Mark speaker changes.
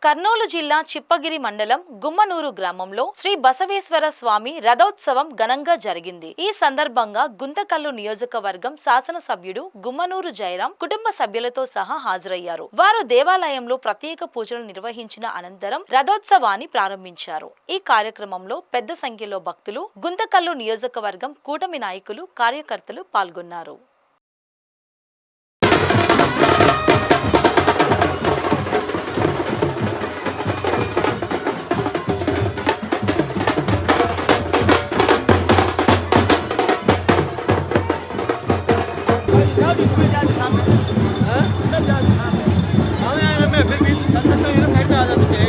Speaker 1: కర్నూలు జిల్లా చిప్పగిరి మండలం గుమ్మనూరు గ్రామంలో శ్రీ బసవేశ్వర స్వామి రథోత్సవం ఘనంగా జరిగింది. ఈ సందర్భంగా గుంతకల్లు నియోజకవర్గం శాసనసభ్యుడు గుమ్మనూరు జయరాం కుటుంబ సభ్యులతో సహా హాజరయ్యారు. వారు దేవాలయంలో ప్రత్యేక పూజలు నిర్వహించిన అనంతరం రథోత్సవాన్ని ప్రారంభించారు. ఈ కార్యక్రమంలో పెద్ద సంఖ్యలో భక్తులు, గుంతకల్లు నియోజకవర్గం కూటమి నాయకులు, కార్యకర్తలు పాల్గొన్నారు.
Speaker 2: फिर भी साइड पे आ जाते हैं